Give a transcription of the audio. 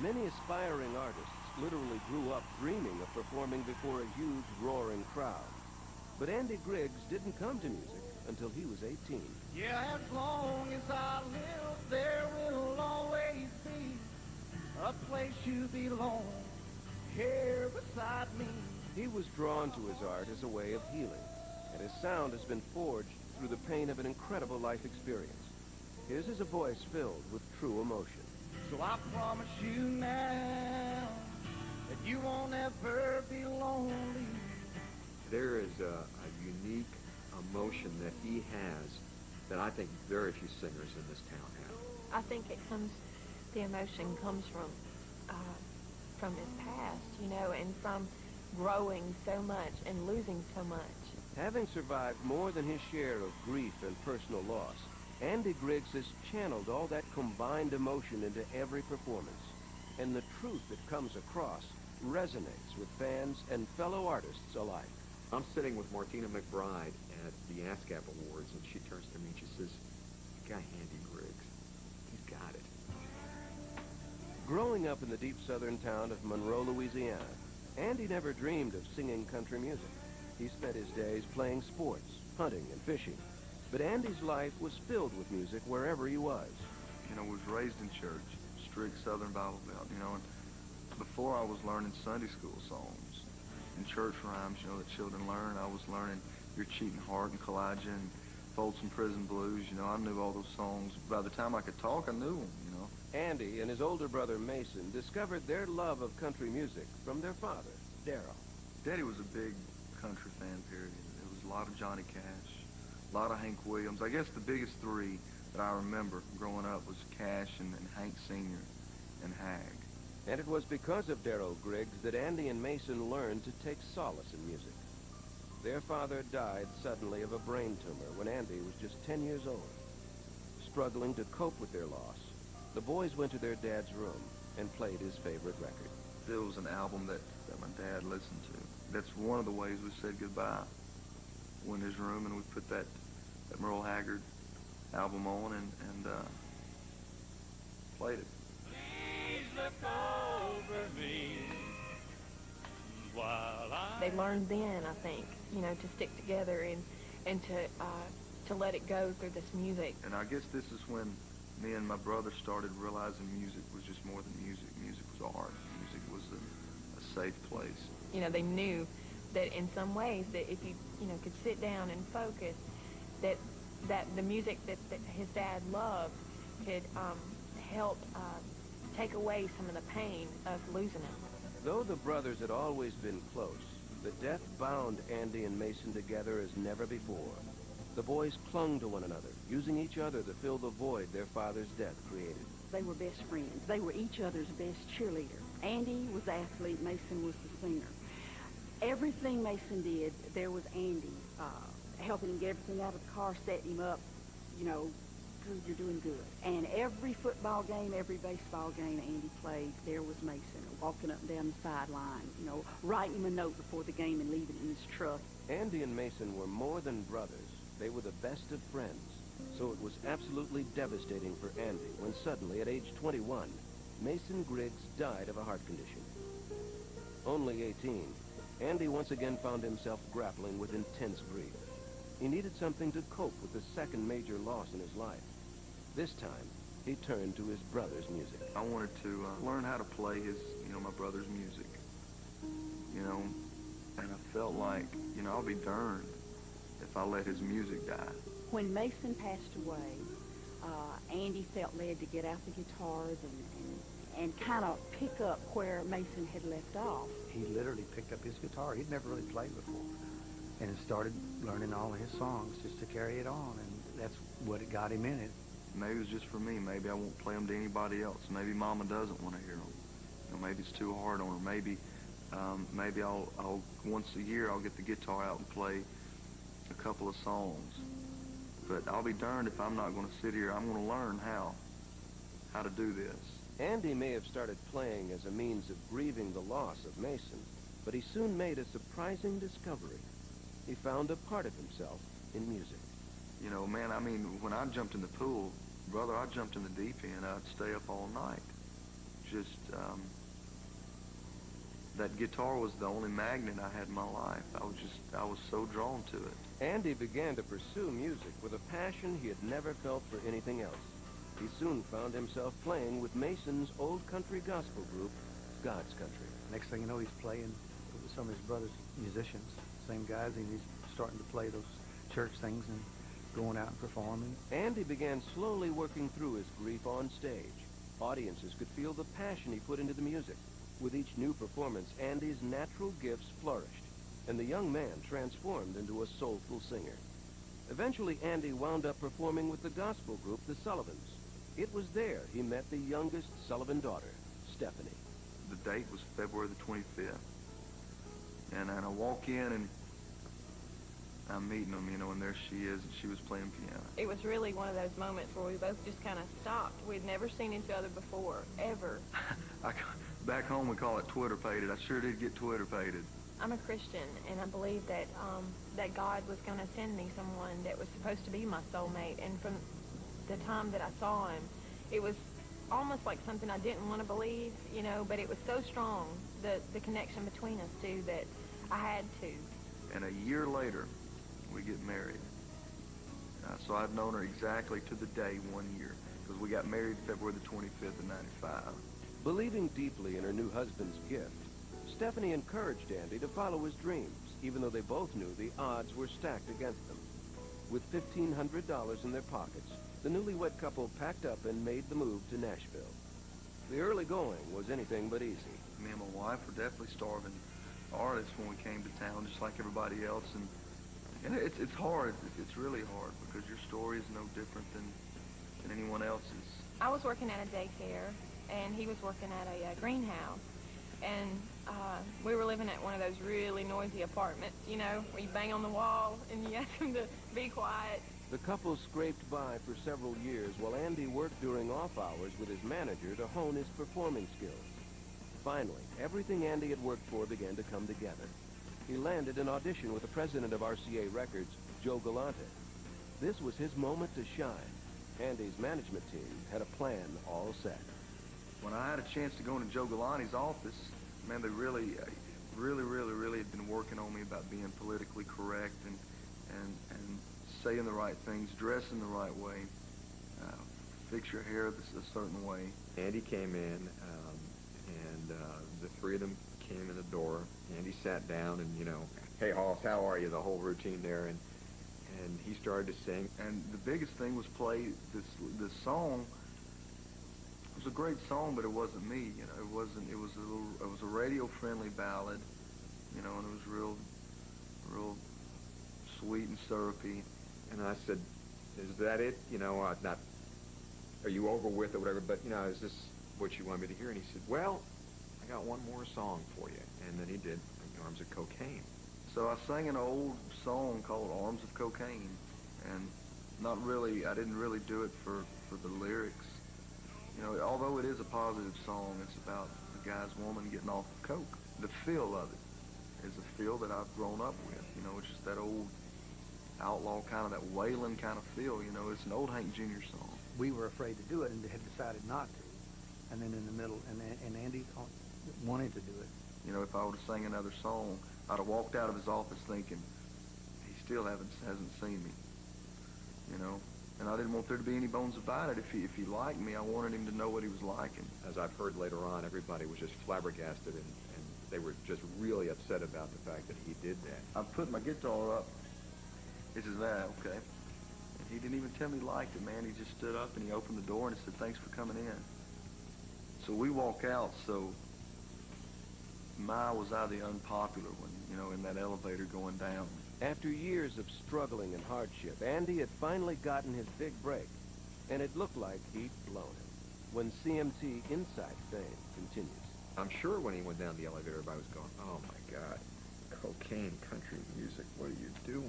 Many aspiring artists literally grew up dreaming of performing before a huge, roaring crowd. But Andy Griggs didn't come to music until he was 18. Yeah, as long as I live, there will always be a place you belong here beside me. He was drawn to his art as a way of healing, and his sound has been forged through the pain of an incredible life experience. His is a voice filled with true emotion. So I promise you now that you won't ever be lonely. There is a unique emotion that he has that I think very few singers in this town have. I think the emotion comes from his past, you know, and from growing so much and losing so much. Having survived more than his share of grief and personal loss, Andy Griggs has channeled all that combined emotion into every performance. And the truth that comes across resonates with fans and fellow artists alike. I'm sitting with Martina McBride at the ASCAP Awards, and she turns to me and she says, "The guy Andy Griggs, he's got it." Growing up in the deep southern town of Monroe, Louisiana, Andy never dreamed of singing country music. He spent his days playing sports, hunting, and fishing. But Andy's life was filled with music wherever he was. You know, was raised in church, strict Southern Bible Belt, you know, and before I was learning Sunday school songs and church rhymes, you know, that children learn, I was learning Your Cheating Heart and Kalijah and Folsom Prison Blues. You know, I knew all those songs. By the time I could talk, I knew them, you know. Andy and his older brother Mason discovered their love of country music from their father, Darrell. Daddy was a big country fan, period. There was a lot of Johnny Cash, a lot of Hank Williams. I guess the biggest three that I remember growing up was Cash and Hank Sr. and Hag. And it was because of Darrell Griggs that Andy and Mason learned to take solace in music. Their father died suddenly of a brain tumor when Andy was just 10 years old. Struggling to cope with their loss, the boys went to their dad's room and played his favorite record. It was an album that my dad listened to. That's one of the ways we said goodbye. Went in his room and we put that Merle Haggard album on and played it. Please look over me while They learned then, I think, you know, to stick together and to let it go through this music. And I guess this is when me and my brother started realizing music was just more than music. Music was art. Music was a safe place. You know, they knew that in some ways that if you know, could sit down and focus, that the music that his dad loved could help take away some of the pain of losing him. Though the brothers had always been close, the death bound Andy and Mason together as never before. The boys clung to one another, using each other to fill the void their father's death created. They were best friends. They were each other's best cheerleader. Andy was the athlete, Mason was the singer. Everything Mason did, there was Andy helping him get everything out of the car, setting him up, you know, good, you're doing good. And every football game, every baseball game Andy played, there was Mason walking up and down the sideline, you know, writing him a note before the game and leaving it in his truck. Andy and Mason were more than brothers. They were the best of friends. So it was absolutely devastating for Andy when suddenly, at age 21, Mason Griggs died of a heart condition. Only 18, Andy once again found himself grappling with intense grief. He needed something to cope with the second major loss in his life. This time, he turned to his brother's music. I wanted to learn how to play my brother's music, you know, and I felt like, you know, I'll be darned if I let his music die. When Mason passed away, Andy felt led to get out the guitars and kind of pick up where Mason had left off. He literally picked up his guitar. He'd never really played before, and started learning all of his songs just to carry it on, and that's what it got him in it. Maybe it's just for me. Maybe I won't play them to anybody else. Maybe Mama doesn't want to hear them. You know, maybe it's too hard on her. Maybe I'll once a year I'll get the guitar out and play a couple of songs. But I'll be darned if I'm not going to sit here. I'm going to learn how to do this. Andy may have started playing as a means of grieving the loss of Mason, but he soon made a surprising discovery. He found a part of himself in music. You know, man, I mean, when I jumped in the pool, brother, I jumped in the deep end. I'd stay up all night. just, that guitar was the only magnet I had in my life. I was so drawn to it. Andy began to pursue music with a passion he had never felt for anything else. He soon found himself playing with Mason's old country gospel group, God's Country. Next thing you know, he's playing with some of his brother's musicians, same guys, and he's starting to play those church things and going out and performing. Andy began slowly working through his grief on stage. Audiences could feel the passion he put into the music. With each new performance, Andy's natural gifts flourished, and the young man transformed into a soulful singer. Eventually, Andy wound up performing with the gospel group, the Sullivans. It was there he met the youngest Sullivan daughter, Stephanie. The date was February the 25th. And I walk in and I'm meeting them, you know, and there she is, and she was playing piano. It was really one of those moments where we both just kind of stopped. We'd never seen each other before, ever. Back home we call it Twitter-pated. I sure did get Twitter-pated. I'm a Christian, and I believe that that God was going to send me someone that was supposed to be my soulmate. And from the time that I saw him, it was almost like something I didn't want to believe, you know, but it was so strong, the connection between us two, that I had to. And a year later, we get married. So I've known her exactly to the day 1 year, because we got married February the 25th of '95. Believing deeply in her new husband's gift, Stephanie encouraged Andy to follow his dreams, even though they both knew the odds were stacked against them. With $1,500 in their pockets, the newlywed couple packed up and made the move to Nashville. The early going was anything but easy. Me and my wife were definitely starving artists when we came to town, just like everybody else. And it's hard. It's really hard, because your story is no different than anyone else's. I was working at a daycare, and he was working at a greenhouse. And we were living at one of those really noisy apartments, you know, where you bang on the wall and you ask them to be quiet. The couple scraped by for several years while Andy worked during off hours with his manager to hone his performing skills. Finally, everything Andy had worked for began to come together. He landed an audition with the president of RCA Records, Joe Galante. This was his moment to shine. Andy's management team had a plan all set. When I had a chance to go into Joe Galante's office, man, they really had been working on me about being politically correct and saying the right things, dressing the right way, fix your hair a certain way. Andy came in, and the three of them came in the door. Andy sat down and, you know, hey, Hoss, how are you? The whole routine there. And he started to sing. And the biggest thing was play this song. It was a great song, but it wasn't me. You know, it was a radio-friendly ballad, you know, and it was real sweet and syrupy. And I said, is that it? You know, not, are you over with or whatever, but, you know, is this what you want me to hear? And he said, well, I got one more song for you. And then he did Arms of Cocaine. So I sang an old song called Arms of Cocaine, and I didn't really do it for the lyrics. You know, although it is a positive song, it's about the guy's woman getting off of coke. The feel of it is a feel that I've grown up with. You know, it's just that old outlaw kind of, that wailing kind of feel. You know, it's an old Hank Jr. song. We were afraid to do it and had decided not to. And then in the middle, and Andy wanted to do it. You know, if I would have sang another song, I'd have walked out of his office thinking, he still hasn't seen me. You know? And I didn't want there to be any bones about it. If he liked me, I wanted him to know what he was liking. As I've heard later on, everybody was just flabbergasted, and they were just really upset about the fact that he did that. I put my guitar up. He says, okay. And he didn't even tell me he liked it, man. He just stood up and he opened the door and he said, thanks for coming in. So we walk out, so was I the unpopular one, you know, in that elevator going down. After years of struggling and hardship, Andy had finally gotten his big break, and it looked like he'd blown it. When CMT Inside Fame continues. I'm sure when he went down the elevator, everybody was going, oh my God, cocaine, country music, what are you doing?